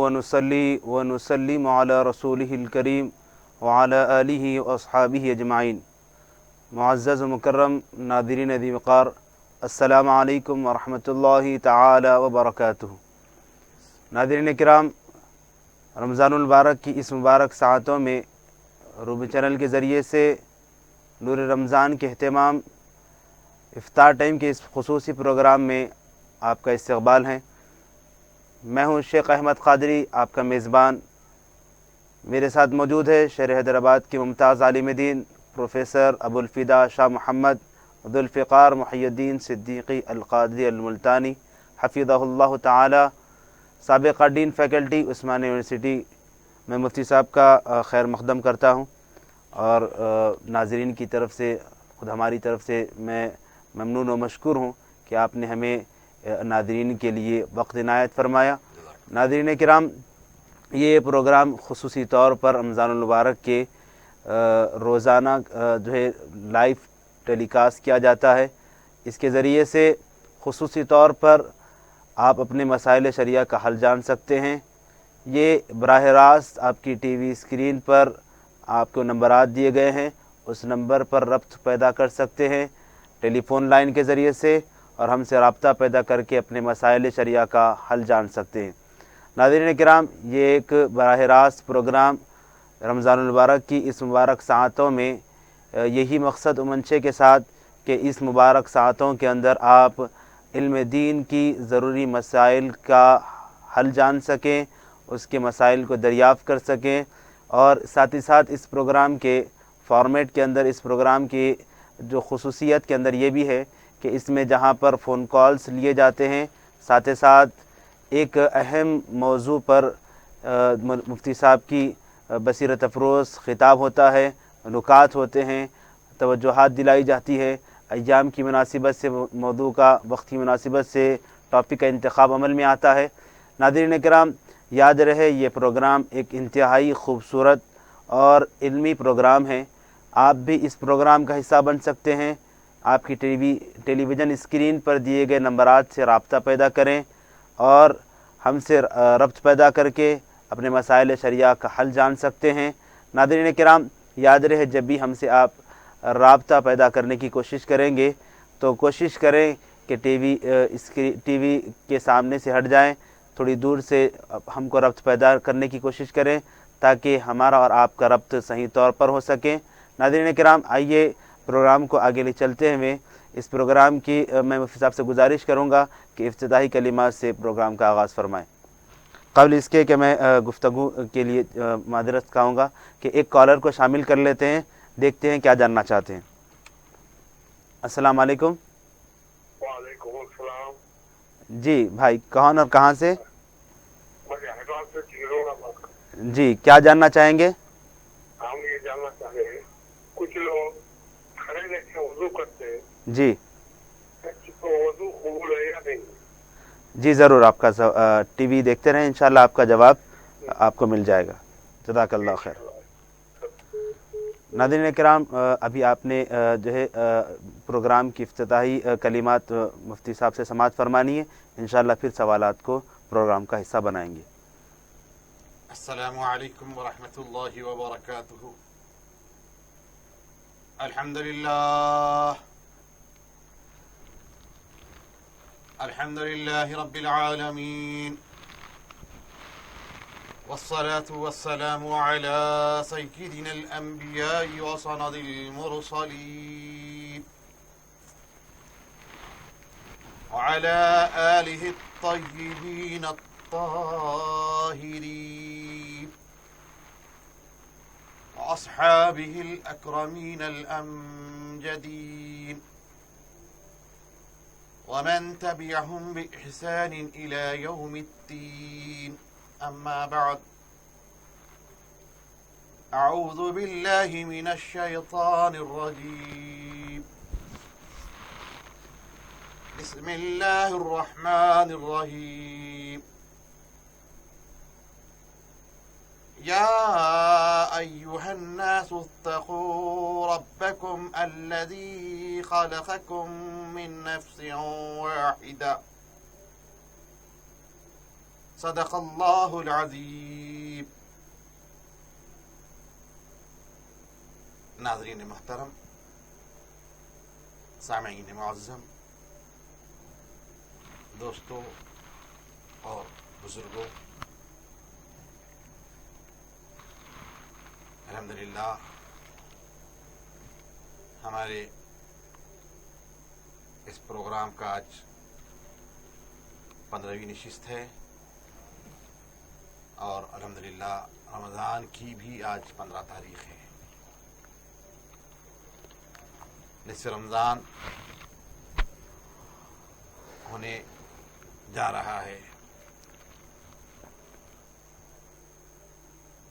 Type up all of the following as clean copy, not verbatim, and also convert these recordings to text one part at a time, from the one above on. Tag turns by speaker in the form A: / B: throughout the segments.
A: ونصلي ونسلم على رسوله الكريم وعلى آله وأصحابه أجمعين۔ معزز و مکرم ناظرین ذی وقار، السلام علیکم ورحمۃ اللہ تعالی وبرکاتہ۔ ناظرین کرام، رمضان المبارک کی اس مبارک ساعتوں میں روبی چینل کے ذریعے سے نور رمضان کے اہتمام افطار ٹائم کے اس خصوصی پروگرام میں آپ کا استقبال ہے۔ میں ہوں شیخ احمد قادری، آپ کا میزبان۔ میرے ساتھ موجود ہے شہر حیدرآباد کے ممتاز عالم دین پروفیسر ابو الفدا شاہ محمد ذوالفقار محی الدین صدیقی القادری الملتانی حفظہ اللہ تعالی، سابقہ ڈین فیکلٹی عثمانیہ یونیورسٹی۔ میں مفتی صاحب کا خیر مقدم کرتا ہوں، اور ناظرین کی طرف سے، خود ہماری طرف سے میں ممنون و مشکور ہوں کہ آپ نے ہمیں ناظرین کے لیے وقت عنایت فرمایا۔ ناظرین کرام، یہ پروگرام خصوصی طور پر رمضان المبارک کے روزانہ جو ہے لائیو ٹیلی کاسٹ کیا جاتا ہے۔ اس کے ذریعے سے خصوصی طور پر آپ اپنے مسائل شرعیہ کا حل جان سکتے ہیں۔ یہ براہ راست آپ کی ٹی وی اسکرین پر آپ کو نمبرات دیے گئے ہیں، اس نمبر پر ربط پیدا کر سکتے ہیں ٹیلی فون لائن کے ذریعے سے، اور ہم سے رابطہ پیدا کر کے اپنے مسائل شرعیہ کا حل جان سکتے ہیں۔ ناظرین کرام، یہ ایک براہ راست پروگرام رمضان المبارک کی اس مبارک ساعتوں میں یہی مقصد و منشے کے ساتھ کہ اس مبارک ساعتوں کے اندر آپ علم دین کی ضروری مسائل کا حل جان سکیں، اس کے مسائل کو دریافت کر سکیں، اور ساتھ ہی ساتھ اس پروگرام کے فارمیٹ کے اندر، اس پروگرام کی جو خصوصیت کے اندر یہ بھی ہے کہ اس میں جہاں پر فون کالز لیے جاتے ہیں، ساتھ ہی ساتھ ایک اہم موضوع پر مفتی صاحب کی بصیرت افروز خطاب ہوتا ہے، نکات ہوتے ہیں، توجہات دلائی جاتی ہے، ایام کی مناسبت سے، موضوع کا وقت کی مناسبت سے ٹاپک کا انتخاب عمل میں آتا ہے۔ ناظرین کرام، یاد رہے یہ پروگرام ایک انتہائی خوبصورت اور علمی پروگرام ہے۔ آپ بھی اس پروگرام کا حصہ بن سکتے ہیں۔ آپ کی ٹیلی ویژن اسکرین پر دیے گئے نمبرات سے رابطہ پیدا کریں اور ہم سے ربط پیدا کر کے اپنے مسائل شرعیہ کا حل جان سکتے ہیں۔ ناظرین کرام، یاد رہے جب بھی ہم سے آپ رابطہ پیدا کرنے کی کوشش کریں گے تو کوشش کریں کہ ٹی وی کے سامنے سے ہٹ جائیں، تھوڑی دور سے ہم کو ربط پیدا کرنے کی کوشش کریں تاکہ ہمارا اور آپ کا ربط صحیح طور پر ہو سکے۔ ناظرین کرام، آئیے پروگرام کو آگے لے چلتے ہوئے اس پروگرام کی میں مفتی صاحب سے گزارش کروں گا کہ افتتاحی کلمات سے پروگرام کا آغاز فرمائیں۔ قبل اس کے کہ میں گفتگو کے لیے معذرت کہوں گا کہ ایک کالر کو شامل کر لیتے ہیں، دیکھتے ہیں کیا جاننا چاہتے ہیں۔ السلام علیکم۔
B: وعلیکم السلام۔
A: جی بھائی، کون اور کہاں سے؟
B: سے
A: جی، کیا جاننا چاہیں گے؟
B: ہم یہ جاننا چاہ رہے ہیں، کچھ لوگ کھڑے رہ کے وضو کرتے ہیں،
A: جی
B: تو وضو قبول ہے یا نہیں؟
A: جی ضرور، آپ کا ٹی وی دیکھتے رہیں، انشاءاللہ آپ کا جواب آپ کو مل جائے گا۔ جزاک اللہ خیر۔ ناظرین کرام، ابھی آپ نے جو ہے پروگرام کی افتتاحی کلمات مفتی صاحب سے سماعت فرمانی ہے، انشاءاللہ پھر سوالات کو پروگرام کا حصہ بنائیں گے۔
C: السلام علیکم ورحمۃ اللہ وبرکاتہ۔ الحمد للہ رب العالمین، والصلاة والسلام على سيدنا الأنبياء وسند المرسلين وعلى آله الطيبين الطاهرين وأصحابه الأكرمين الأمجدين ومن تبعهم بإحسان إلى يوم الدين، أما بعد، أعوذ بالله من الشيطان الرجيم، بسم الله الرحمن الرحيم، يا أيها الناس اتقوا ربكم الذي خلقكم من نفس واحدة صدق اللہ العظیم۔ ناظرین محترم، سامعین معظم، دوستوں اور بزرگوں، الحمدللہ ہمارے اس پروگرام کا آج 15ویں نشست ہے، اور الحمدللہ رمضان کی بھی آج 15 تاریخ ہے۔ نصف رمضان ہونے جا رہا ہے۔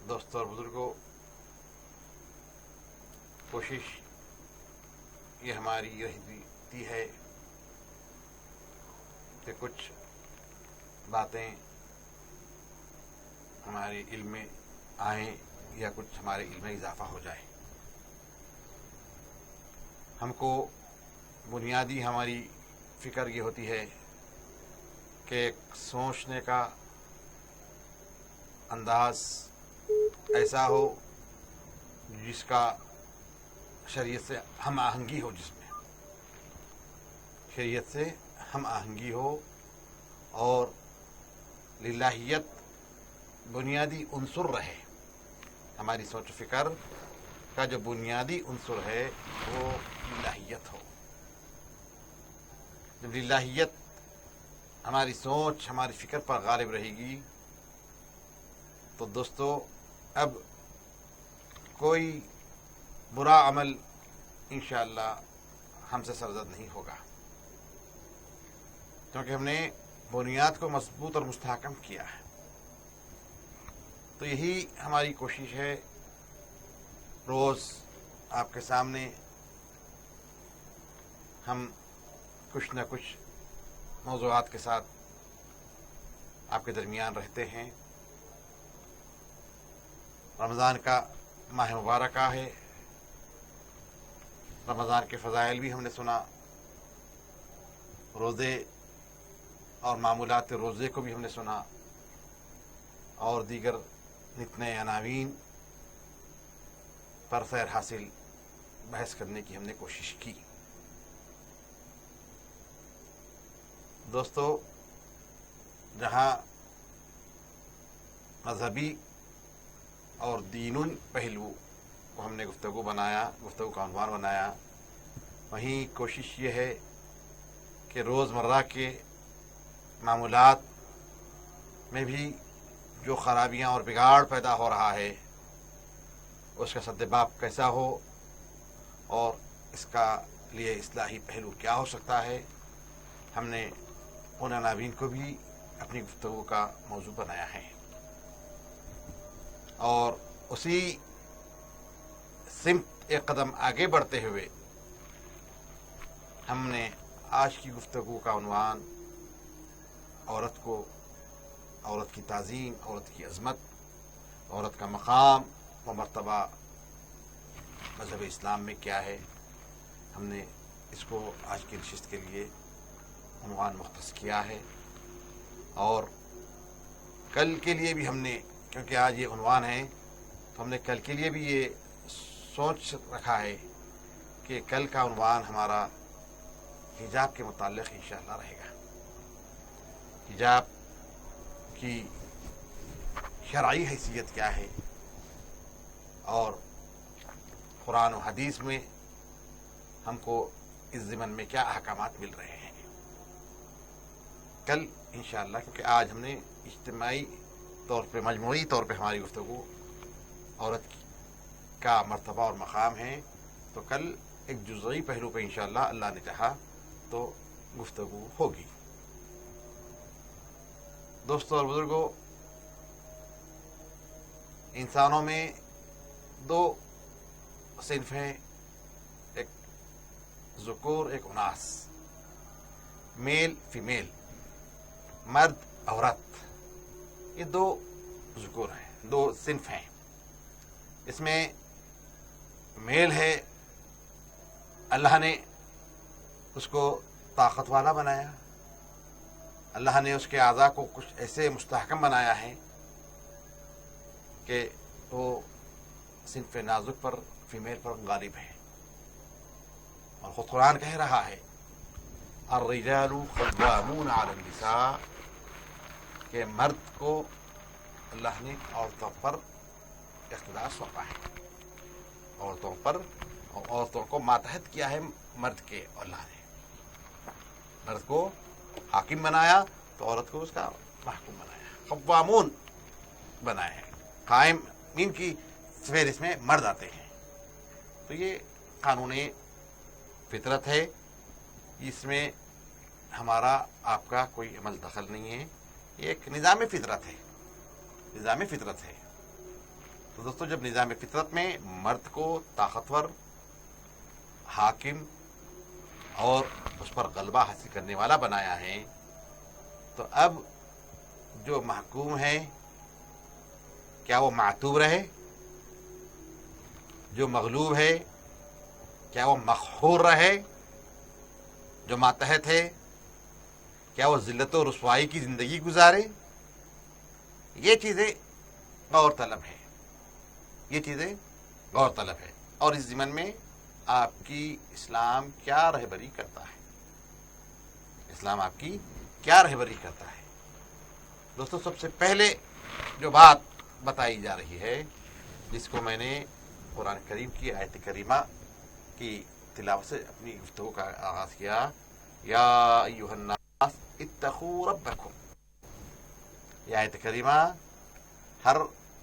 C: دوستوں اور بزرگوں، کوشش یہ ہماری رہتی ہے کہ کچھ باتیں ہمارے علم میں آئیں یا کچھ ہمارے علم میں اضافہ ہو جائے۔ ہم کو بنیادی ہماری فکر یہ ہوتی ہے کہ ایک سوچنے کا انداز ایسا ہو جس کا شریعت سے ہم آہنگی ہو، جس میں شریعت سے ہم آہنگی ہو، اور للہیت بنیادی عنصر رہے۔ ہماری سوچ و فکر کا جو بنیادی عنصر ہے وہ للہیت ہو۔ جب للہیت ہماری سوچ، ہماری فکر پر غالب رہے گی تو دوستو اب کوئی برا عمل انشاءاللہ ہم سے سرزد نہیں ہوگا، کیونکہ ہم نے بنیاد کو مضبوط اور مستحکم کیا ہے۔ تو یہی ہماری کوشش ہے، روز آپ کے سامنے ہم کچھ نہ کچھ موضوعات کے ساتھ آپ کے درمیان رہتے ہیں۔ رمضان کا ماہ مبارکہ ہے، رمضان کے فضائل بھی ہم نے سنا، روزے اور معمولات روزے کو بھی ہم نے سنا، اور دیگر نت نئے عناوین پر سیر حاصل بحث کرنے کی ہم نے کوشش کی۔ دوستو، جہاں مذہبی اور دینی پہلو کو ہم نے گفتگو کا عنوان بنایا، وہیں کوشش یہ ہے کہ روزمرہ کے معمولات میں بھی جو خرابیاں اور بگاڑ پیدا ہو رہا ہے اس کا سدباب کیسا ہو، اور اس کا لیے اصلاحی پہلو کیا ہو سکتا ہے، ہم نے ان عناوین کو بھی اپنی گفتگو کا موضوع بنایا ہے۔ اور اسی سمت ایک قدم آگے بڑھتے ہوئے ہم نے آج کی گفتگو کا عنوان عورت کی تعظیم، عورت کی عظمت، عورت کا مقام و مرتبہ مذہب اسلام میں کیا ہے، ہم نے اس کو آج کی نشست کے لیے عنوان مختص کیا ہے۔ اور کل کے لیے بھی ہم نے، کیونکہ آج یہ عنوان ہے، تو ہم نے کل کے لیے بھی یہ سوچ رکھا ہے کہ کل کا عنوان ہمارا حجاب کے متعلق انشاءاللہ رہے گا۔ حجاب کی شرعی حیثیت کیا ہے، اور قرآن و حدیث میں ہم کو اس ضمن میں کیا احکامات مل رہے ہیں۔ کل انشاءاللہ، کیونکہ آج ہم نے اجتماعی طور پہ، مجموعی طور پہ ہماری گفتگو عورت کا مرتبہ اور مقام ہے، تو کل ایک جزئی پہلو پہ انشاءاللہ اللہ نے چاہا تو گفتگو ہوگی۔ دوستوں اور بزرگوں، انسانوں میں دو صنف ہیں، ایک ذکور، ایک اناث، میل فیمیل، مرد عورت، یہ دو ذکور ہیں، دو صنف ہیں۔ اس میں میل ہے، اللہ نے اس کو طاقت والا بنایا، اللہ نے اس کے اعضاء کو کچھ ایسے مستحکم بنایا ہے کہ وہ صنف نازک پر فیمیل پر غالب ہے، اور خود قرآن کہہ رہا ہے الرجال قوامون علی النساء، کہ مرد کو اللہ نے عورتوں پر اقتدار سونپا ہے، عورتوں پر، اور عورتوں کو ماتحت کیا ہے مرد کے، اللہ نے مرد کو حاکم بنایا تو عورت کو اس کا محکوم بنایا، قوامون بنایا ہے، قائم ان کی فہرست میں مرد آتے ہیں۔ تو یہ قانون فطرت ہے، اس میں ہمارا آپ کا کوئی عمل دخل نہیں ہے، یہ ایک نظام فطرت ہے، نظام فطرت ہے۔ تو دوستو، جب نظام فطرت میں مرد کو طاقتور، حاکم اور اس پر غلبہ حاصل کرنے والا بنایا ہے، تو اب جو محکوم ہے کیا وہ معتوب رہے؟ جو مغلوب ہے کیا وہ مقہور رہے؟ جو ماتحت ہے کیا وہ ذلت و رسوائی کی زندگی گزارے؟ یہ چیزیں غور طلب ہے، یہ چیزیں غور طلب ہے، اور اس ضمن میں آپ کی اسلام کیا رہبری کرتا ہے، اسلام آپ کی کیا رہبری کرتا ہے؟ دوستو، سب سے پہلے جو بات بتائی جا رہی ہے، جس کو میں نے قرآن کریم کی آیت کریمہ کی تلاوت سے اپنی گفتگو کا آغاز کیا، یا ایھا الناس اتقوا ربکم، یہ آیت کریمہ ہر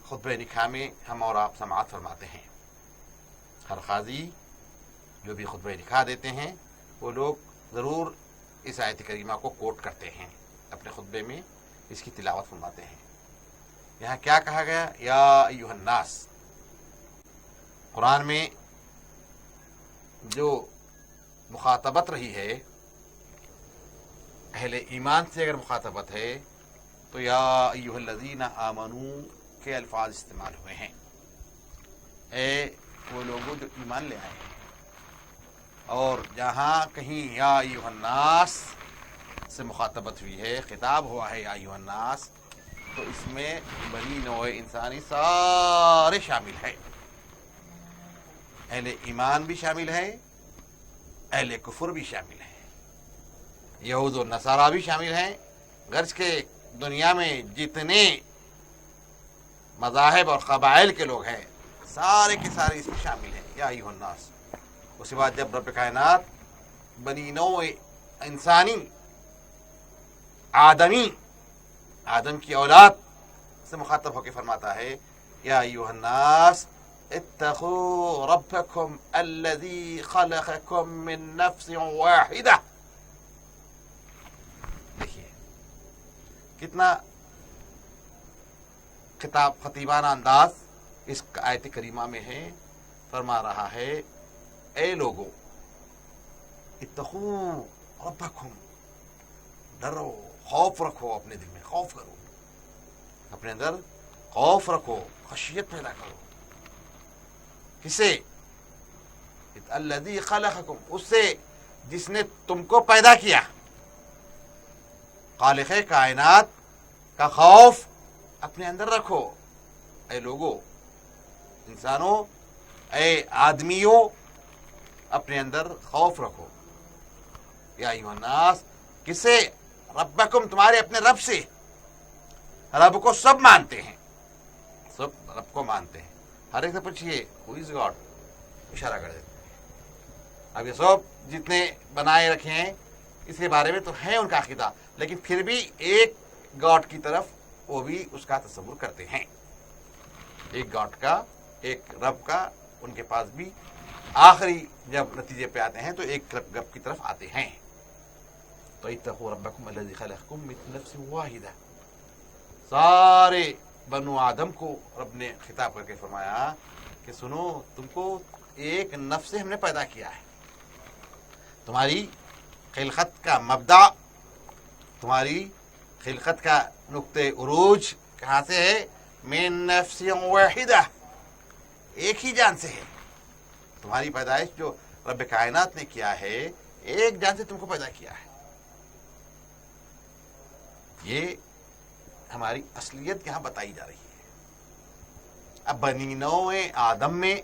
C: خطبہ نکاح میں ہم اور آپ سماعت فرماتے ہیں، ہر قاضی جو بھی خطبہ نکاح دیتے ہیں وہ لوگ ضرور اس آیت کریمہ کو کوٹ کرتے ہیں، اپنے خطبے میں اس کی تلاوت فرماتے ہیں۔ یہاں کیا کہا گیا؟ یا ایھا الناس۔ قرآن میں جو مخاطبت رہی ہے، اہل ایمان سے اگر مخاطبت ہے تو یا ایھا الذین آمنوا کے الفاظ استعمال ہوئے ہیں، اے وہ لوگوں جو ایمان لے آئے ہیں۔ اور جہاں کہیں یا ایھا الناس سے مخاطبت ہوئی ہے، خطاب ہوا ہے یا ایھا الناس، تو اس میں بنی نوع انسانی سارے شامل ہیں، اہل ایمان بھی شامل ہے، اہل کفر بھی شامل ہے، یہود و نصارہ بھی شامل ہیں، غرض کے دنیا میں جتنے مذاہب اور قبائل کے لوگ ہیں سارے کے سارے اس میں شامل ہیں، یا ایھا الناس۔ اس کے بعد جب رب کائنات بنی نوع انسانی، آدم کی اولاد سے مخاطب ہو کے فرماتا ہے یا ایھا الناس اتقوا ربکم الذی خلقکم من نفس واحدہ۔ دیکھیے کتنا خطیبانہ انداز اس آیت کریمہ میں ہے، فرما رہا ہے اے لوگو اتقوا ربکم، ڈرو، خوف رکھو، اپنے دل میں خوف کرو، اپنے اندر خوف رکھو، خشیت پیدا کرو۔ کس سے؟ الذی خلقکم، اس سے جس نے تم کو پیدا کیا، خالق کائنات کا خوف اپنے اندر رکھو۔ اے لوگو، انسانوں، اے آدمیوں، اپنے اندر خوف رکھو۔ یا ایھا الناس، کس سے؟ ربکم، تمہارے اپنے رب سے۔ رب کو سب مانتے ہیں، سب رب کو مانتے ہیں۔ ہر ایک سے پوچھئے ہو از گاڈ، اشارہ کر دیتے ہیں۔ اب یہ سب جتنے بنائے رکھے ہیں اس کے بارے میں تو ہے ان کا عقیدہ، لیکن پھر بھی ایک گاڈ کی طرف وہ بھی اس کا تصور کرتے ہیں، ایک گاڈ کا، ایک رب کا ان کے پاس بھی آخری جب نتیجے پہ آتے ہیں تو ایک رب کی طرف آتے ہیں۔ تو اتقوا ربکم الذی خلقکم من نفس واحدہ، سارے بنو آدم کو رب نے خطاب کر کے فرمایا کہ سنو، تم کو ایک نفس سے ہم نے پیدا کیا ہے، تمہاری خلقت کا مبدأ، تمہاری خلقت کا نقطۂ عروج کہاں سے ہے؟ من نفس واحدہ، ایک ہی جان سے ہے۔ تمہاری پیدائش جو رب کائنات نے کیا ہے، ایک جان سے تم کو پیدا کیا ہے۔ یہ ہماری اصلیت یہاں بتائی جا رہی ہے. اب بنی نوع آدم میں،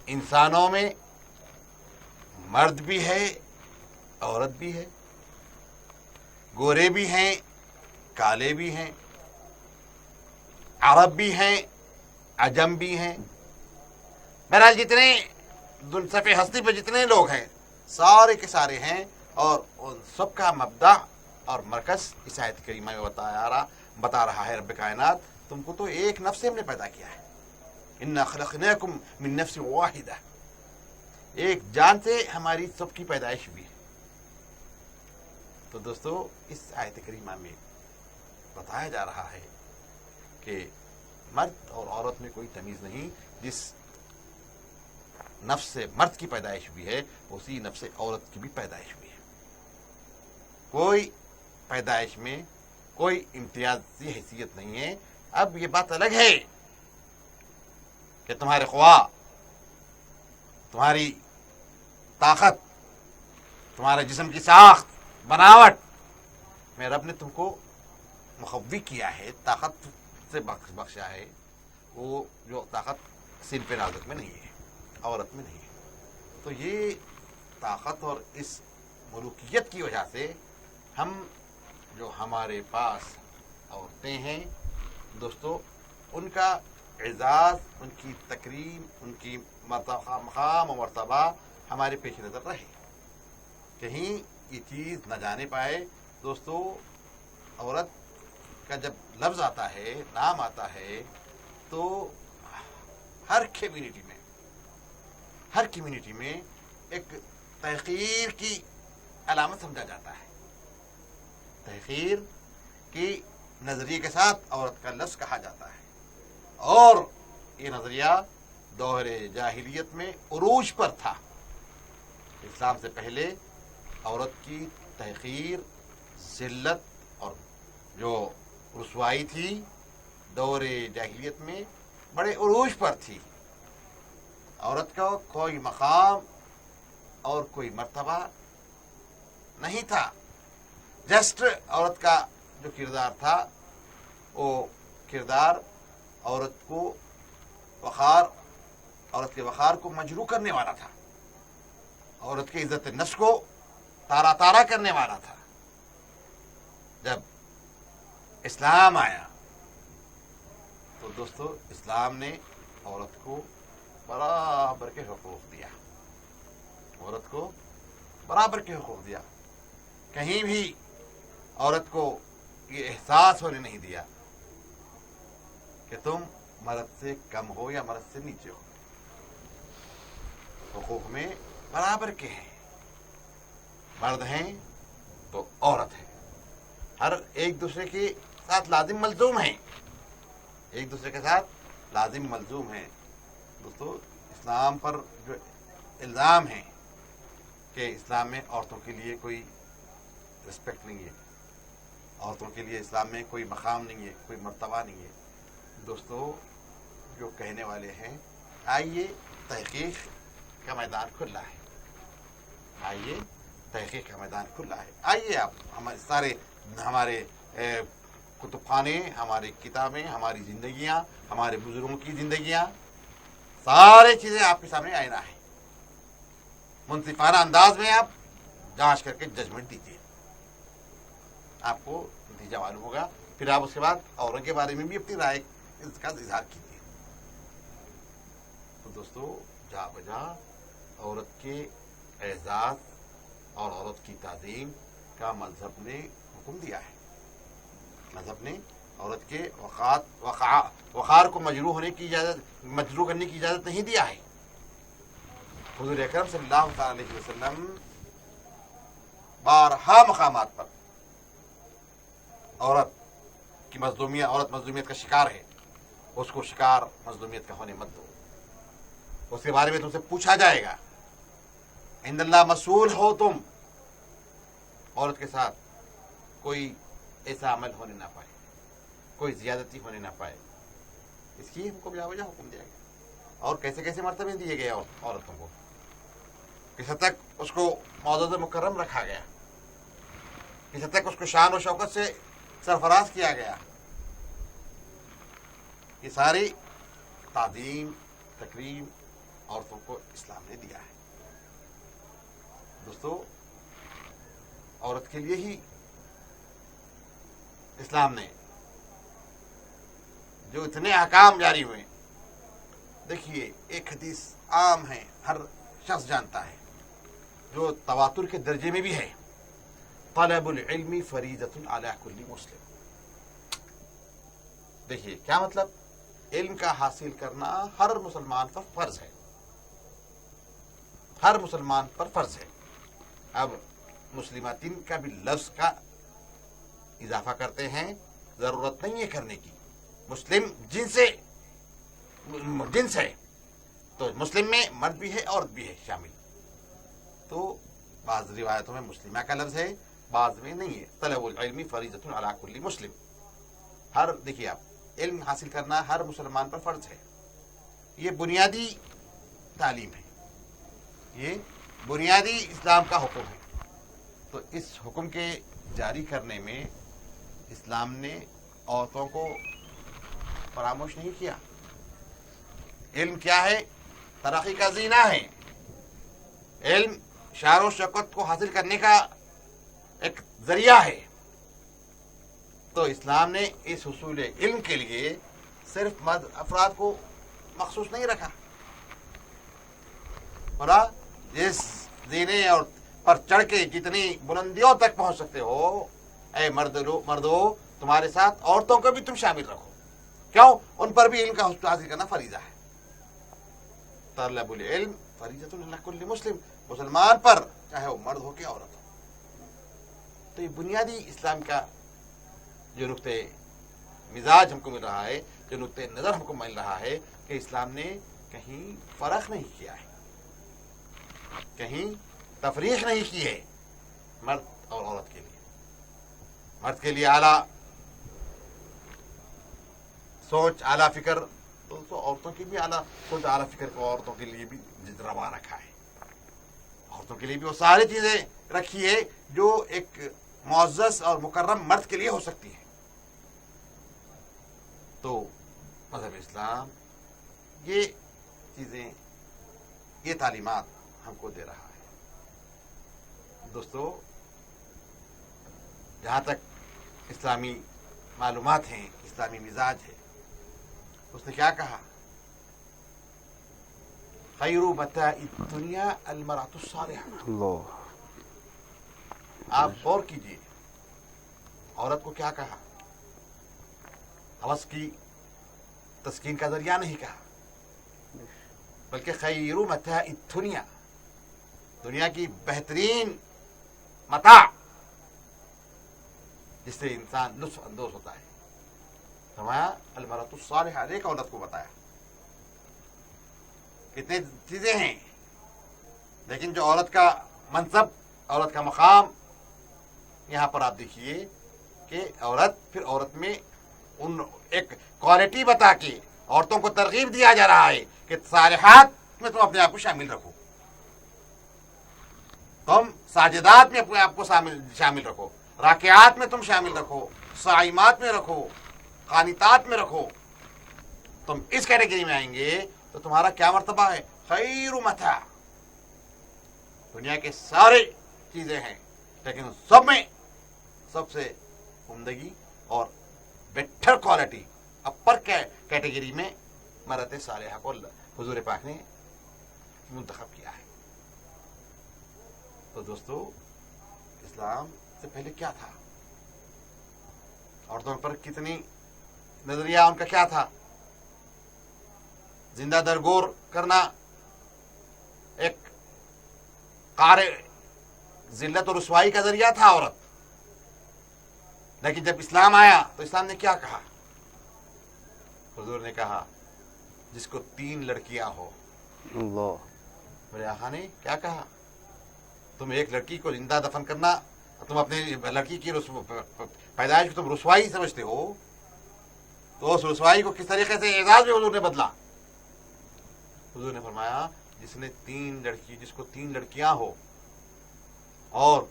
C: انسانوں میں مرد بھی ہے، عورت بھی ہے، گورے بھی ہیں، کالے بھی ہیں، عرب بھی ہیں، عجم بھی ہیں. بہرحال جتنے صفحہ ہستی پہ جتنے لوگ ہیں سارے کے سارے ہیں، اور ان سب کا مبدا اور مرکز اس آیت کریمہ میں بتا رہا ہے رب کائنات تم کو تو ایک نفس سے ہم نے پیدا کیا ہے. انا خلقناکم من نفس واحدہ، ایک جان سے ہماری سب کی پیدائش ہوئی ہے. تو دوستو اس آیت کریمہ میں بتایا جا رہا ہے کہ مرد اور عورت میں کوئی تمیز نہیں. جس نفس سے مرد کی پیدائش ہوئی ہے اسی نفس سے عورت کی بھی پیدائش ہوئی ہے. کوئی پیدائش میں کوئی امتیازی حیثیت نہیں ہے. اب یہ بات الگ ہے کہ تمہارے خواہ، تمہاری طاقت، تمہارے جسم کی ساخت، بناوٹ میں رب نے تم کو مخوی کیا ہے، طاقت سے بخشا ہے. وہ جو طاقت سر پہ نازک میں نہیں ہے، عورت میں نہیں ہے. تو یہ طاقت اور اس ملوکیت کی وجہ سے ہم جو ہمارے پاس عورتیں ہیں دوستو، ان کا اعزاز، ان کی تکریم، ان کی مقام و مرتبہ ہمارے پیش نظر رہے. کہیں یہ چیز نہ جانے پائے. دوستو عورت کا جب لفظ آتا ہے، نام آتا ہے، تو ہر کمیونٹی میں ایک تحقیر کی علامت سمجھا جاتا ہے. تحقیر کی نظریے کے ساتھ عورت کا لفظ کہا جاتا ہے، اور یہ نظریہ دور جاہلیت میں عروج پر تھا. اسلام سے پہلے عورت کی تحقیر، ذلت اور جو رسوائی تھی دور جاہلیت میں بڑے عروج پر تھی. عورت کا کوئی مقام اور کوئی مرتبہ نہیں تھا. جسٹ عورت کا جو کردار تھا وہ کردار عورت کے وقار کو مجروح کرنے والا تھا، عورت کی عزت نفس کو تارا کرنے والا تھا. جب اسلام آیا تو دوستو اسلام نے عورت کو برابر کے حقوق دیا. عورت کو برابر کے حقوق دیا. کہیں بھی عورت کو یہ احساس ہونے نہیں دیا کہ تم مرد سے کم ہو یا مرد سے نیچے ہو. حقوق میں برابر کے ہیں. مرد ہیں تو عورت ہے، ہر ایک دوسرے کے ساتھ لازم ملزوم ہیں، ایک دوسرے کے ساتھ لازم ملزوم ہیں. دوستو اسلام پر جو الزام ہے کہ اسلام میں عورتوں کے لیے کوئی رسپیکٹ نہیں ہے، عورتوں کے لیے اسلام میں کوئی مقام نہیں ہے، کوئی مرتبہ نہیں ہے، دوستو جو کہنے والے ہیں آئیے تحقیق کا میدان کھلا ہے. آئیے تحقیق کا میدان کھلا ہے. آئیے آپ ہمارے کتب خانے، ہماری کتابیں، ہماری زندگیاں، ہمارے بزرگوں کی زندگیاں، سارے چیزیں آپ کے سامنے آئینہ ہیں. منصفانہ انداز میں آپ جانچ کر کے ججمنٹ دیجیے، آپ کو نتیجہ معلوم ہوگا. پھر آپ اس کے بعد اوروں کے بارے میں بھی اپنی رائے کا اظہار کیجیے. تو دوستو جا بجا عورت کے اعزاز اور عورت کی تعظیم کا مذہب نے حکم دیا ہے. مذہب نے عورت کے وقار کو مجروح کرنے کی اجازت نہیں دیا ہے. حضور اکرم صلی اللہ تعالی علیہ وسلم بارہا مقامات پر عورت مظلومیت کا شکار ہے، اس کو شکار مظلومیت کا ہونے مت دو. اس کے بارے میں تم سے پوچھا جائے گا. عند اللہ مسئول ہو تم. عورت کے ساتھ کوئی ایسا عمل ہونے نہ پائے، کوئی زیادتی ہونے نہ پائے. اس کی ہم کو بلا وجہ حکم دیا گیا. اور کیسے کیسے مرتبے دیے گئے عورتوں کو، کس حد تک اس کو معزز مکرم رکھا گیا، کس حد تک اس کو شان و شوکت سے سرفراز کیا گیا. یہ ساری تعظیم تکریم عورتوں کو اسلام نے دیا ہے. دوستو عورت کے لیے ہی اسلام نے جو اتنے احکام جاری ہوئے. دیکھیے ایک حدیث عام ہے, ہر شخص جانتا ہے, جو تواتر کے درجے میں بھی ہے, طلب العلم فریضۃ علی کل مسلم. دیکھیے کیا مطلب, علم کا حاصل کرنا ہر مسلمان پر فرض ہے, ہر مسلمان پر فرض ہے. اب مسلماتین کا بھی لفظ کا اضافہ کرتے ہیں, ضرورت نہیں ہے کرنے کی. مسلم جنس ہے, تو مسلم میں مرد بھی ہے عورت بھی ہے شامل. تو بعض روایتوں میں مسلمہ کا لفظ ہے, بعض میں نہیں ہے. طلب العلم فریضۃ علی کل مسلم. ہر دیکھیے آپ علم حاصل کرنا ہر مسلمان پر فرض ہے. یہ بنیادی تعلیم ہے, یہ بنیادی اسلام کا حکم ہے. تو اس حکم کے جاری کرنے میں اسلام نے عورتوں کو فراموش نہیں کیا. علم کیا ہے؟ ترقی کا زینہ ہے. علم شان و شوکت کو حاصل کرنے کا ایک ذریعہ ہے. تو اسلام نے اس حصول علم کے لیے صرف مرد افراد کو مخصوص نہیں رکھا. اور جس زینے اور پر چڑھ کے جتنی بلندیوں تک پہنچ سکتے ہو, اے مردو تمہارے ساتھ عورتوں کو بھی تم شامل رکھو. کیوں؟ ان پر بھی علم کا حصول حاصل کرنا فریضہ ہے. طلب العلم فریضۃ علی کل مسلم, مسلمان پر چاہے وہ مرد ہو کہ عورت ہو. تو یہ بنیادی اسلام کا جو نقطۂ مزاج ہم کو مل رہا ہے, جو نقطۂ نظر ہم کو مل رہا ہے, کہ اسلام نے کہیں فرق نہیں کیا ہے, کہیں تفریق نہیں کی ہے مرد اور عورت کے لیے. مرد کے لیے اعلیٰ سوچ اعلیٰ فکر, تو عورتوں کی بھی اعلیٰ سوچ اعلیٰ فکر کو عورتوں کے لیے بھی روا رکھا ہے. عورتوں کے لیے بھی وہ ساری چیزیں رکھی ہے جو ایک معزز اور مکرم مرد کے لیے ہو سکتی ہیں. تو مذہب اسلام یہ چیزیں, یہ تعلیمات ہم کو دے رہا ہے. دوستو جہاں تک اسلامی معلومات ہیں, اسلامی مزاج ہے, اس نے کیا کہا؟ خیر متاع الدنیا المرأة الصالحہ.
A: اللہ,
C: آپ غور کیجیے, عورت کو کیا کہا؟ ہوس کی تسکین کا ذریعہ نہیں کہا, بلکہ خیر متاع الدنیا, دنیا کی بہترین متاع جس سے انسان لطف اندوز ہوتا ہے. فرمایا المرأة الصالحہ, ایک عورت کو بتایا. کتنے چیزیں ہیں, لیکن جو عورت کا منصب, عورت کا مقام, یہاں پر آپ دیکھیے کہ عورت, پھر عورت میں ان ایک کوالٹی بتا کے عورتوں کو ترغیب دیا جا رہا ہے کہ صالحات میں تم اپنے آپ کو شامل رکھو, تم ساجدات میں اپنے آپ کو شامل رکھو, راکعات میں تم شامل رکھو, صائمات میں رکھو, قانتات میں رکھو. تم اس کیٹیگری میں آئیں گے تو تمہارا کیا مرتبہ ہے؟ خیر متاع. دنیا کے سارے چیزیں ہیں, لیکن سب میں سب سے عمدگی اور بیٹر کوالٹی, اپر کیٹیگری میں مرأة صالحہ کو حضور پاک نے منتخب کیا ہے. تو دوستو اسلام سے پہلے کیا تھا؟ عورتوں پر کتنی نظریہ ان کا کیا تھا؟ زندہ درگور کرنا, ایک قارئ ذلت و رسوائی کا ذریعہ تھا عورت. لیکن جب اسلام آیا تو اسلام نے کیا کہا؟ حضور نے کہا جس کو 3 لڑکیاں ہو.
A: اللہ,
C: میرے آقا نے کیا کہا؟ تم ایک لڑکی کو زندہ دفن کرنا, تم اپنے لڑکی کی پیدائش کو تم رسوائی سمجھتے ہو, تو اس رسوائی کو کس طریقے سے اعزاز میں حضور نے بدلا. حضور نے فرمایا جس کو 3 لڑکیاں ہو اور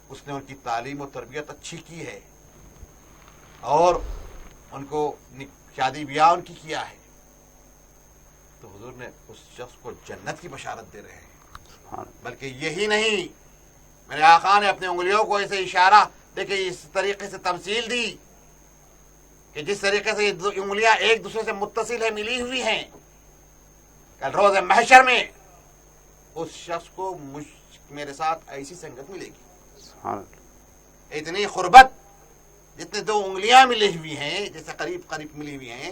C: اس نے ان کی تعلیم و تربیت اچھی کی ہے, اور ان کو شادی بیاہ ان کی کیا ہے، تو حضور نے اس شخص کو جنت کی بشارت دے رہے ہیں۔ بلکہ یہی نہیں، میرے آقا نے اپنے انگلیوں کو ایسے اشارہ دیکھیں اس طریقے سے تمثیل دی کہ جس طریقے سے یہ انگلیاں ایک دوسرے سے متصل ہیں، ملی ہوئی ہیں، کل روز محشر میں اس شخص کو میرے ساتھ ایسی سنگت ملے گی، اتنی قربت، جتنے دو انگلیاں ملی ہوئی ہیں، جیسے قریب قریب ملی ہوئی ہیں،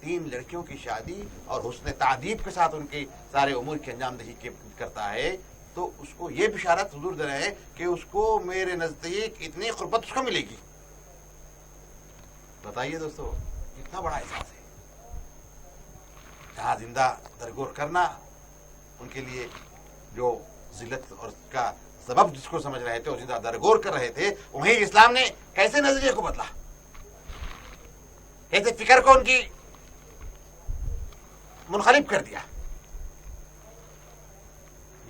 C: 3 لڑکیوں کی شادی اور حسن تعدیب کے ساتھ ان کے سارے امور کی انجام دہی کرتا ہے، تو اس کو یہ بشارت حضور دے رہے ہیں کہ اس کو میرے نزدیک اتنی قربت اس کو ملے گی۔ بتائیے دوستو، کتنا بڑا احساس ہے۔ جہاں زندہ درگور کرنا ان کے لیے جو ذلت اور کا سبب جس کو سمجھ رہے تھے اور زندہ درگور کر رہے تھے، وہیں اسلام نے کیسے نظریے کو بدلا، کیسے فکر کو ان کی منقلب کر دیا۔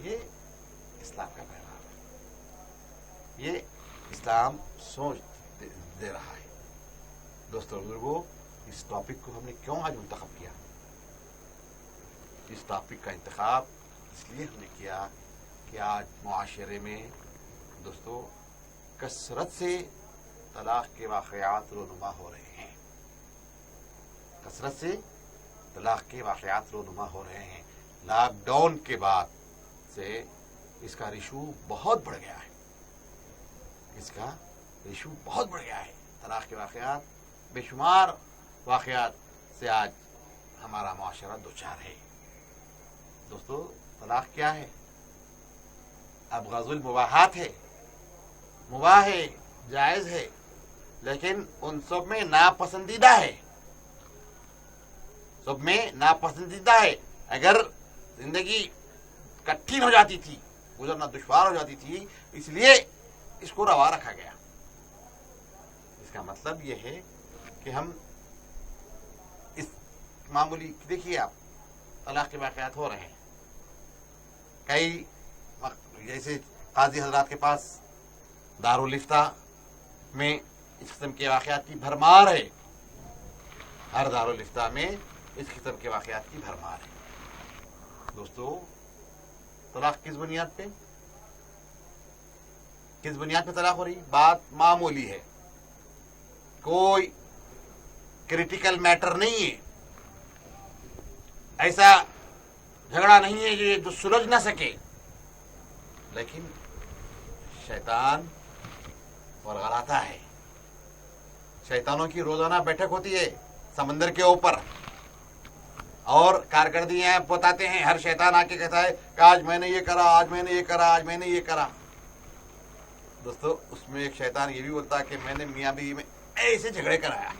C: یہ اسلام کا پیغام ہے، یہ اسلام سوچ دے رہا ہے۔ دوستو بزرگو، اس ٹاپک کو ہم نے کیوں آج منتخب کیا؟ اس ٹاپک کا انتخاب اس لیے ہم نے کیا کہ آج معاشرے میں دوستو کثرت سے طلاق کے واقعات رونما ہو رہے ہیں، کثرت سے طلاق کے واقعات رونما ہو رہے ہیں۔ لاک ڈاؤن کے بعد سے اس کا ریشو بہت بڑھ گیا ہے، اس کا ریشو بہت بڑھ گیا ہے۔ طلاق کے واقعات، بے شمار واقعات سے آج ہمارا معاشرہ دوچار ہے۔ دوستو طلاق کیا ہے؟ ابغض المباحات ہے، مباح ہے، جائز ہے، لیکن ان سب میں ناپسندیدہ ہے، سب میں ناپسندیدہ ہے۔ اگر زندگی کٹھن ہو جاتی تھی، گزرنا دشوار ہو جاتی تھی، اس لیے اس کو روا رکھا گیا۔ اس کا مطلب یہ ہے کہ ہم اس معمولی دیکھیے آپ طلاق کے واقعات ہو رہے ہیں، کئی جیسے قاضی حضرات کے پاس دارالفتہ میں اس قسم کے واقعات کی بھرمار ہے، ہر دارالفتہ میں اس قسم کے واقعات کی بھرمار ہے۔ دوستو طلاق کس بنیاد پہ طلاق ہو رہی؟ بات معمولی ہے، کوئی کریٹیکل میٹر نہیں ہے، ایسا جھگڑا نہیں ہے یہ جو سلجھ نہ سکے، لیکن شیطان ورغلاتا ہے۔ شیطانوں کی روزانہ بیٹھک ہوتی ہے سمندر کے اوپر، اور کارکردگیاں بتاتے ہیں، ہر شیطان آ کے کہتا ہے کہ آج میں نے یہ کرا، آج میں نے یہ کرا، آج میں نے یہ کرا۔ دوستو اس میں ایک شیطان یہ بھی بولتا ہے کہ میں نے میاں بیوی میں ایسے جھگڑے کرایا،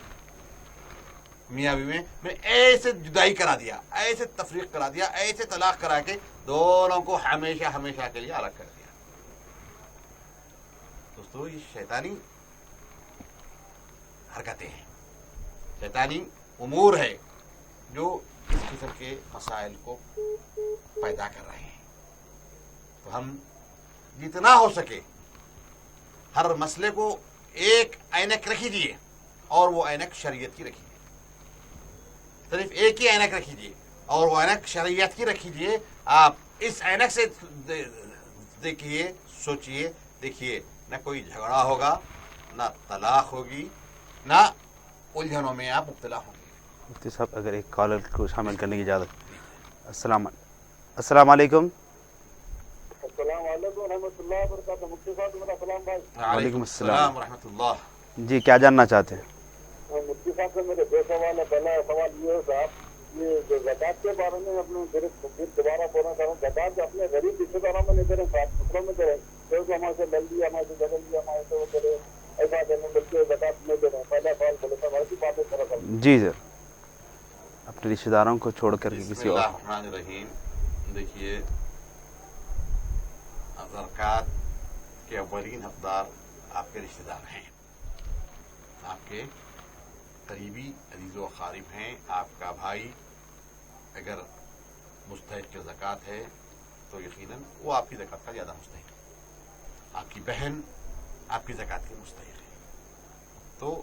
C: میاں بیوی میں ایسے جدائی کرا دیا، ایسے تفریق کرا دیا، ایسے طلاق کرا کے دونوں کو ہمیشہ ہمیشہ کے لیے الگ کر دیا۔ دوستو یہ شیطانی حرکتیں ہیں، شیطانی امور ہے جو اس قسم کے مسائل کو پیدا کر رہے ہیں۔ تو ہم جتنا ہو سکے ہر مسئلے کو ایک اینک رکھی دیے، اور وہ اینک شریعت کی رکھی دیے، صرف ایک ہی اینک رکھی دیے، اور وہ اینک شریعت کی رکھی دیے۔ آپ اس اینک سے دیکھیے، سوچئے، دیکھیے، نہ کوئی جھگڑا ہوگا، نہ طلاق ہوگی، نہ الجھنوں میں آپ مبتلا ہوں گے۔
A: مفتی صاحب اگر ایک کالر کو شامل کرنے کی اجازت۔ السلام علیکم۔
B: السلام علیکم و رحمۃ اللہ وبرکاتہ۔ مفتی صاحب میرا سلام بھائی۔
A: وعلیکم السلام
C: ورحمۃ اللہ۔
A: جی کیا جاننا چاہتے ہیں؟
B: مفتی صاحب سے میرے 2 سوال ہے۔ پہلا سوال یہ ہے صاحب، یہ جو زکوٰۃ کے بارے میں اپنے دوبارہ بولنا چاہ رہا ہوں، زکوٰۃ اپنے غریب رشتے داروں میں نہیں دے رہے، صاف ستھروں میں دے رہے، کیونکہ ہمارے سے لل لیا، ہمارے سے جگل لیا، ہمارے سے وہ کرے، ایسا دینے بلکہ زکوٰۃ نہیں دے رہے۔ پہلا سوال بولے تھا ایسی باتیں کرا۔
A: جی سر، اپنے رشتے داروں کو چھوڑ کر کے
C: بسم
A: کسی
C: اللہ
A: اور۔
C: الرحمن الرحیم۔ دیکھیے، زکوٰۃ کے اولین حقدار آپ کے رشتے دار ہیں، آپ کے قریبی عزیز و اقارب ہیں۔ آپ کا بھائی اگر مستحق زکوٰۃ ہے تو یقیناً وہ آپ کی زکوٰۃ کا زیادہ مستحق ہے، آپ کی بہن آپ کی زکوٰۃ کی مستحق ہے۔ تو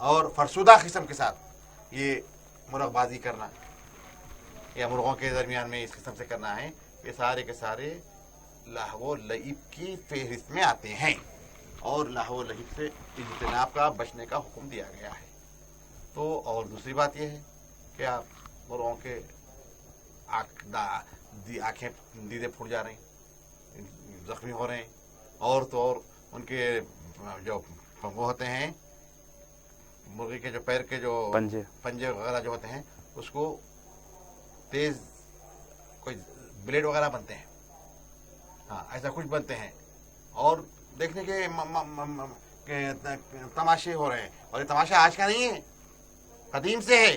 C: اور فرسودہ قسم کے ساتھ یہ مرغ بازی کرنا یا مرغوں کے درمیان میں اس قسم سے کرنا ہے، یہ سارے کے سارے لہو و لعب کی فہرست میں آتے ہیں، اور لہو و لعب سے اجتناب کا بچنے کا حکم دیا گیا ہے۔ تو اور دوسری بات یہ ہے کہ آپ مرغوں کے آنکھیں دیدے پھوٹ جا رہے ہیں، زخمی ہو رہے ہیں، اور تو اور ان کے جو وہ ہوتے ہیں مرغی کے جو پیر کے جو پنجے وغیرہ جو ہوتے ہیں اس کو تیز کوئی بلیڈ وغیرہ بنتے ہیں، ہاں ایسا کچھ بنتے ہیں، اور دیکھنے کے تماشے ہو رہے ہیں، اور یہ تماشا آج کا نہیں ہے، قدیم سے ہے،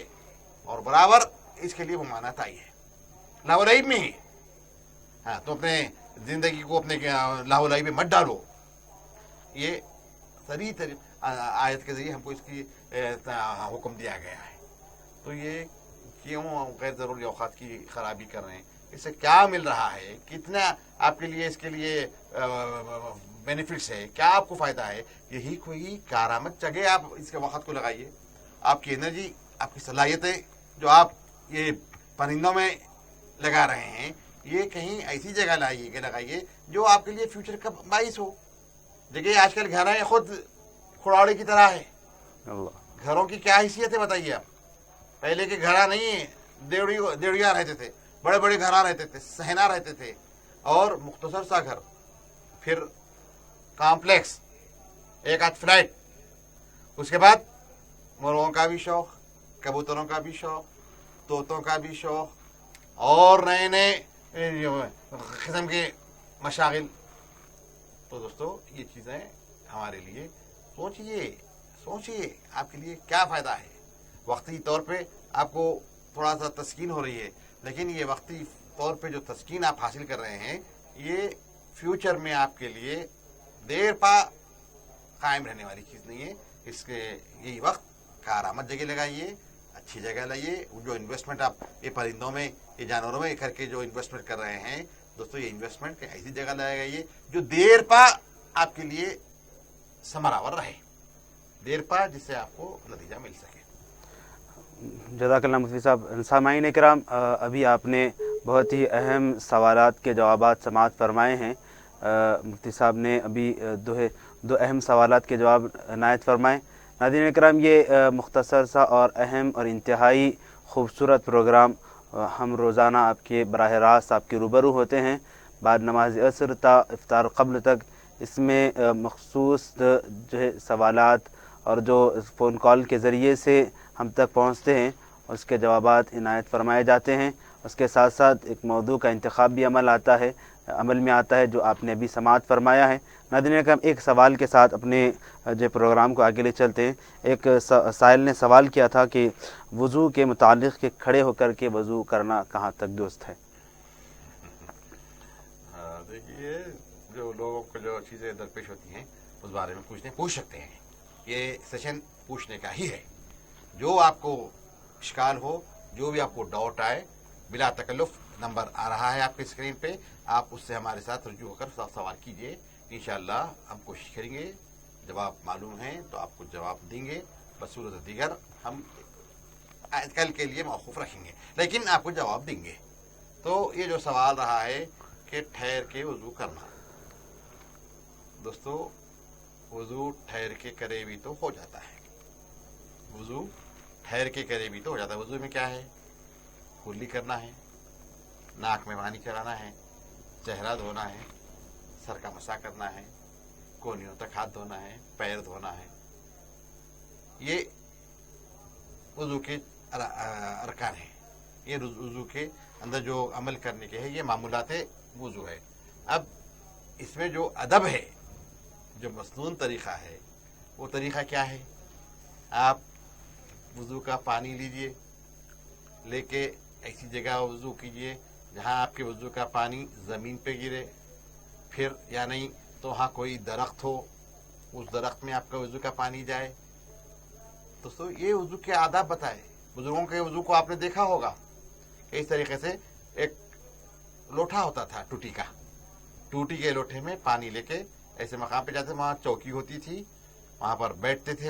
C: اور برابر اس کے لیے ممانعت آئی ہے لہو و لعب میں ہی۔ ہاں تو اپنے زندگی کو اپنے لہو و لعب میں مت ڈالو، یہ صریح آیت کے ذریعے ہم کو اس کی حکم دیا گیا ہے۔ تو یہ کیوں غیر ضروری اوقات کی خرابی کر رہے ہیں؟ اس سے کیا مل رہا ہے؟ کتنا آپ کے لیے اس کے لیے بینیفٹس ہے؟ کیا آپ کو فائدہ ہے؟ یہی کوئی کارآمد جگہ آپ اس کے وقت کو لگائیے، آپ کی انرجی، آپ کی صلاحیتیں جو آپ یہ پرندوں میں لگا رہے ہیں، یہ کہیں ایسی جگہ لگائیے جو آپ کے لیے فیوچر کا باعث ہو۔ دیکھیے آج کل گھریں خود کھڑاڑے کی طرح ہے، گھروں کی کیا حیثیت ہے بتائیے آپ؟ پہلے کے گھرا نہیں ہے، دیوڑیاں رہتے تھے، بڑے بڑے گھرا رہتے تھے، صحنا رہتے تھے، اور مختصر سا گھر، پھر کامپلیکس، ایک آدھ فلیٹ، اس کے بعد مرغوں کا بھی شوق، کبوتروں کا بھی شوق، طوطوں کا بھی شوق، اور نئے نئے قسم کے مشاغل۔ تو دوستو یہ چیزیں ہمارے لیے سوچئے آپ کے لیے کیا فائدہ ہے۔ وقتی طور پہ آپ کو تھوڑا سا تسکین ہو رہی ہے، لیکن یہ وقتی طور پہ جو تسکین آپ حاصل کر رہے ہیں یہ فیوچر میں آپ کے لیے دیر پا قائم رہنے والی چیز نہیں ہے۔ اس کے یہی وقت کارآمد جگہ لگائیے، اچھی جگہ لائیے۔ جو انویسٹمنٹ آپ یہ پرندوں میں، یہ جانوروں میں کر کے جو انویسٹمنٹ کر رہے ہیں دوستو، یہ انویسٹمنٹ ایسی جگہ لگائیے جو دیر پا آپ کے لیے ثمرآور رہے، دیر پا جس سے آپ کو نتیجہ مل سکے۔
A: جزاک اللہ مفتی صاحب۔ سامعین کرام، ابھی آپ نے بہت ہی اہم سوالات کے جوابات سماعت فرمائے ہیں۔ مفتی صاحب نے ابھی دو اہم سوالات کے جواب عنایت فرمائے۔ ناظرین کرام، یہ مختصر سا اور اہم اور انتہائی خوبصورت پروگرام ہم روزانہ آپ کے براہ راست آپ کے روبرو ہوتے ہیں بعد نماز عصر تا افطار قبل تک۔ اس میں مخصوص جو ہے سوالات اور جو فون کال کے ذریعے سے ہم تک پہنچتے ہیں اس کے جوابات عنایت فرمائے جاتے ہیں۔ اس کے ساتھ ساتھ ایک موضوع کا انتخاب بھی عمل میں آتا ہے جو آپ نے ابھی سماعت فرمایا ہے۔ ناظرین کرام، ایک سوال کے ساتھ اپنے جو پروگرام کو آگے لے چلتے ہیں۔ ایک سائل نے سوال کیا تھا کہ وضو کے متعلق کہ کھڑے ہو کر کے وضو کرنا کہاں تک درست ہے؟
C: دیکھیے، جو لوگوں کو جو چیزیں درپیش ہوتی ہیں اس بارے میں پوچھ سکتے ہیں۔ یہ سیشن پوچھنے کا ہی ہے۔ جو آپ کو اشکال ہو، جو بھی آپ کو ڈاؤٹ آئے، بلا تکلف نمبر آ رہا ہے آپ کی اسکرین پہ، آپ اس سے ہمارے ساتھ رجوع ہو کر سوال کیجئے۔ انشاءاللہ ہم کوشش کریں گے، جواب معلوم ہیں تو آپ کو جواب دیں گے، بصورت دیگر ہم کل کے لیے موقوف رکھیں گے، لیکن آپ کو جواب دیں گے۔ تو یہ جو سوال رہا ہے کہ ٹھہر کے وضو کرنا، دوستو وضو ٹھہر کے کرے بھی تو ہو جاتا ہے، وضو ٹھہر کے کرے بھی تو ہو جاتا ہے۔ وضو میں کیا ہے؟ کلی کرنا ہے، ناک میں پانی چلانا ہے، چہرہ دھونا ہے، سر کا مسح کرنا ہے، کونیوں تک ہاتھ دھونا ہے، پیر دھونا ہے۔ یہ وضو کے ارکان ہیں، یہ وضو کے اندر جو عمل کرنے کے ہیں یہ معمولات وضو ہے۔ اب اس میں جو ادب ہے، جو مسنون طریقہ ہے، وہ طریقہ کیا ہے؟ آپ وضو کا پانی لیجئے، لے کے ایسی جگہ وضو کیجئے جہاں آپ کے وضو کا پانی زمین پہ گرے، پھر یا نہیں تو وہاں کوئی درخت ہو، اس درخت میں آپ کا وضو کا پانی جائے۔ دوستو یہ وضو کے آداب بتائے۔ بزرگوں کے وضو کو آپ نے دیکھا ہوگا کہ اس طریقے سے ایک لوٹا ہوتا تھا ٹوٹی کا، ٹوٹی کے لوٹے میں پانی لے کے ایسے مقام پہ جاتے، وہاں چوکی ہوتی تھی، وہاں پر بیٹھتے تھے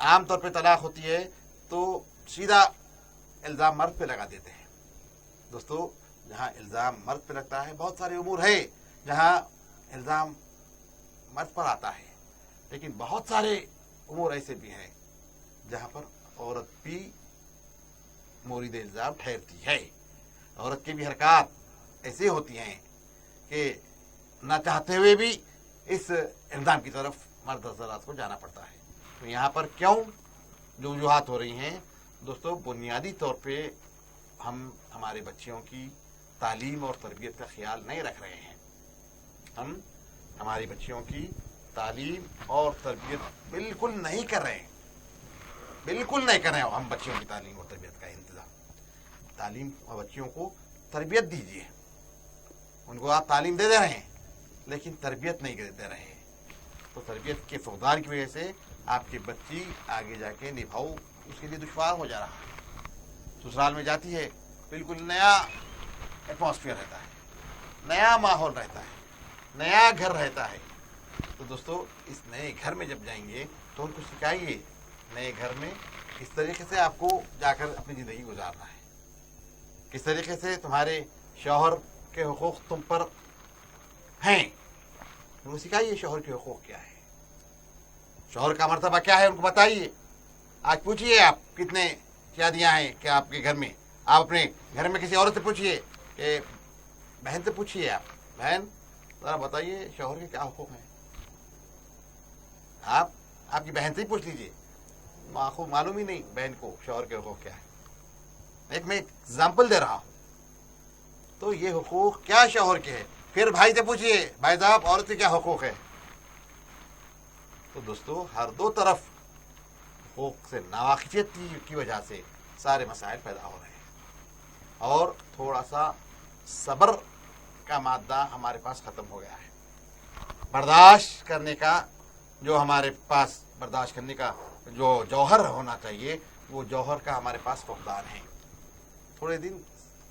C: عام طور پہ طلاق ہوتی ہے تو سیدھا الزام مرد پہ لگا دیتے ہیں. دوستو جہاں الزام مرد پہ لگتا ہے، بہت سارے امور ہے جہاں الزام مرد پر آتا ہے، لیکن بہت سارے امور ایسے بھی ہیں جہاں پر عورت بھی مورد الزام ٹھہرتی ہے. عورت کی بھی حرکات ایسی ہوتی ہیں کہ نہ چاہتے ہوئے بھی اس الزام کی طرف مرد حضرات کو جانا پڑتا ہے. تو یہاں پر کیوں جو وجوہات ہو رہی ہیں دوستو، بنیادی طور پہ ہم ہمارے بچیوں کی تعلیم اور تربیت کا خیال نہیں رکھ رہے ہیں. ہم ہماری بچیوں کی تعلیم اور تربیت بالکل نہیں کر رہے ہیں، بالکل نہیں کر رہے ہیں. ہم بچیوں کی تعلیم اور تربیت کا انتظام، تعلیم اور بچیوں کو تربیت دیجیے. ان کو آپ تعلیم دے رہے ہیں لیکن تربیت نہیں دے رہے ہیں. تو تربیت کے فقدان کی وجہ سے آپ کی بچی آگے جا کے نبھاؤ اس کے لیے دشوار ہو جا رہا ہے. سسرال میں جاتی ہے، بالکل نیا ایٹماسفیئر رہتا ہے، نیا ماحول رہتا ہے، نیا گھر رہتا ہے. تو دوستو اس نئے گھر میں جب جائیں گے تو ان کو سکھائیے نئے گھر میں کس طریقے سے آپ کو جا کر اپنی زندگی گزارنا ہے، کس طریقے سے تمہارے شوہر کے حقوق تم پر ہیں. ان کو سکھائیے شوہر کے حقوق کیا ہے، شوہر کا مرتبہ کیا ہے، ان کو بتائیے. آج پوچھیے آپ کتنے شادیاں ہیں کہ آپ کے گھر میں، آپ اپنے گھر میں کسی عورت سے پوچھیے، کہ بہن سے پوچھیے، آپ بہن ذرا بتائیے شوہر کے کیا حقوق ہیں. آپ کی بہن سے ہی پوچھ لیجیے، معلوم ہی نہیں بہن کو شوہر کے حقوق کیا ہے. میں ایگزامپل دے رہا ہوں. تو یہ حقوق کیا شوہر کے ہیں. پھر بھائی سے پوچھیے، بھائی صاحب عورت کے کیا حقوق ہے. تو دوستو ہر دو طرف حقوق سے ناواقفیت کی وجہ سے سارے مسائل پیدا ہو رہے ہیں، اور تھوڑا سا صبر کا مادہ ہمارے پاس ختم ہو گیا ہے. برداشت کرنے کا جو ہمارے پاس برداشت کرنے کا جو جوہر ہونا چاہیے، وہ جوہر کا ہمارے پاس فقدان ہے. تھوڑے دن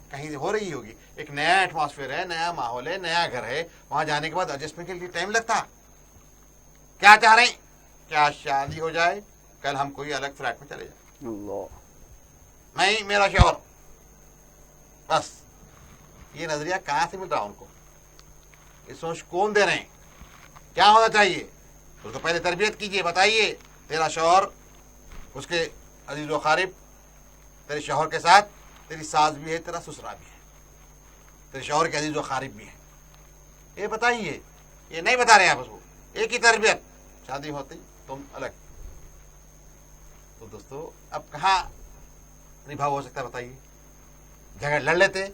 C: کہیں ہو رہی ہوگی، ایک نیا ایٹماسفیئر ہے، نیا ماحول ہے، نیا گھر ہے، وہاں جانے کے بعد ایڈجسٹمنٹ کے لیے ٹائم لگتا. کیا چاہ رہے ہیں، کیا شادی ہو جائے کل ہم کوئی الگ فلیٹ میں چلے جائیں، میں میرا شوہر، بس. یہ نظریہ کہاں سے مل رہا ان کو، یہ سوچ کون دے رہے ہیں. کیا ہونا چاہیے، اس کو پہلے تربیت کیجیے. بتائیے تیرا شوہر، اس کے عزیز و اقارب، تیرے شوہر کے ساتھ تیری ساس بھی ہے، تیرا سسرا بھی ہے، تیرے شوہر کے عزیز و اقارب بھی ہیں. یہ بتائیے. یہ نہیں بتا رہے آپ اس کو. ایک ہی تربیت، شادی ہوتی تم الگ. تو دوستو اب کہاں نبھاؤ ہو سکتا ہے بتائیے. جگہ لڑ لیتے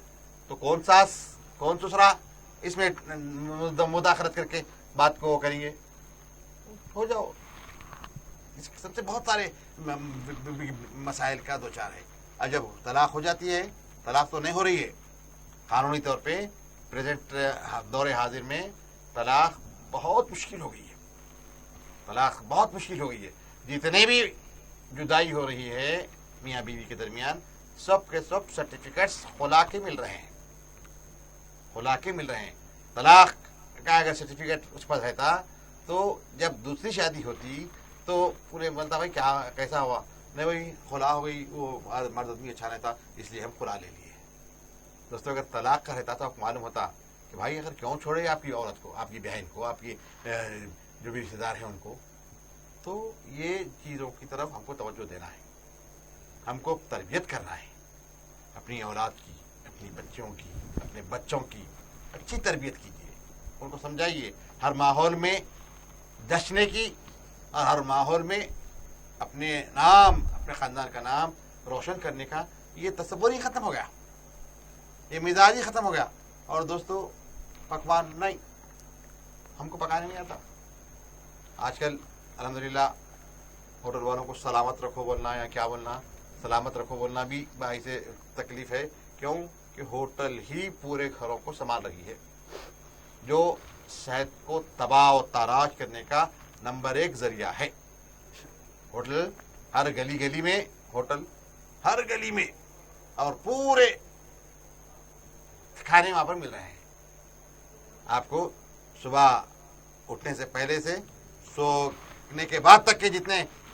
C: تو کون ساس کون سسرا اس میں مداخلت کر کے بات کو کریں گے. ہو جاؤ. اس قسم سے بہت سارے مسائل کا دوچار ہے. اور جب طلاق ہو جاتی ہے، طلاق تو نہیں ہو رہی ہے قانونی طور پہ، پریزنٹ دور حاضر میں طلاق بہت مشکل ہو گئی ہے. طلاق بہت مشکل ہو گئی ہے. جتنے بھی جدائی ہو رہی ہے میاں بیوی کے درمیان، سب کے سب سرٹیفکیٹس خلا کے مل رہے ہیں، خلا کے مل رہے ہیں. طلاق کا اگر سرٹیفکیٹ اس پر رہتا تو جب دوسری شادی ہوتی تو پورے بنتا بھائی کیا کیسا ہوا، نہیں بھائی خلا ہو گئی، وہ مرد آدمی اچھا نہیں تھا اس لیے ہم خلا لے لیے. دوستوں اگر طلاق کا رہتا تو آپ کو معلوم ہوتا کہ بھائی اگر کیوں چھوڑے آپ کی عورت کو، آپ کی بہن کو، آپ کی جو بھی رشتے دار ہیں ان کو. تو یہ چیزوں کی طرف ہم کو توجہ دینا ہے، ہم کو تربیت کرنا ہے اپنی اولاد کی، اپنی بچیوں کی، اپنے بچوں کی اچھی تربیت کیجیے. ان کو سمجھائیے ہر ماحول میں جشنے کی، اور ہر ماحول میں اپنے نام، اپنے خاندان کا نام روشن کرنے کا یہ تصور ہی ختم ہو گیا، یہ مزاج ہی ختم ہو گیا. اور دوستو پکوان نہیں، ہم کو پکانے نہیں آتا. آج کل الحمدللہ ہوٹل والوں کو سلامت رکھو بولنا یا کیا بولنا، سلامت رکھو بولنا بھی باعث تکلیف ہے. کیوں کہ ہوٹل ہی پورے گھروں کو سنبھال رہی ہے، جو صحت کو تباہ و تاراج کرنے کا نمبر 1 ذریعہ ہے. ہوٹل ہر گلی گلی میں، ہوٹل ہر گلی میں، اور پورے کھانے وہاں پر مل رہے ہیں. آپ کو صبح اٹھنے سے پہلے سے سونے کے بعد تک کے جتنے